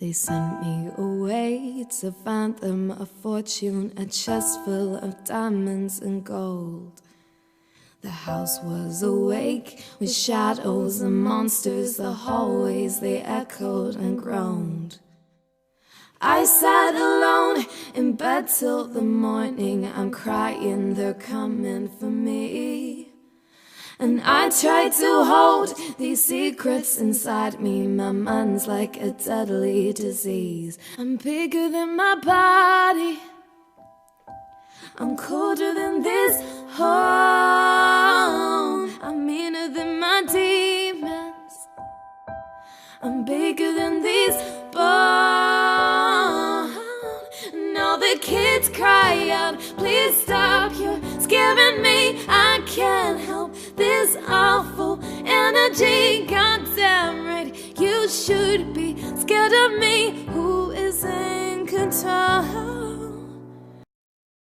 They sent me away to find them a fortune, a chest full of diamonds and gold. The house was awake with shadows and monsters. The hallways, they echoed and groaned. I sat alone in bed till the morning. I'm crying, they're coming for me. And I try to hold these secrets inside me. My mind's like a deadly disease. I'm bigger than my body, I'm colder than this home. I'm meaner than my demons, I'm bigger than these bones. And all the kids cry out, please stop, you're scaring me. I can't help this awful energy. Goddamn right, you should be scared of me. Ooh.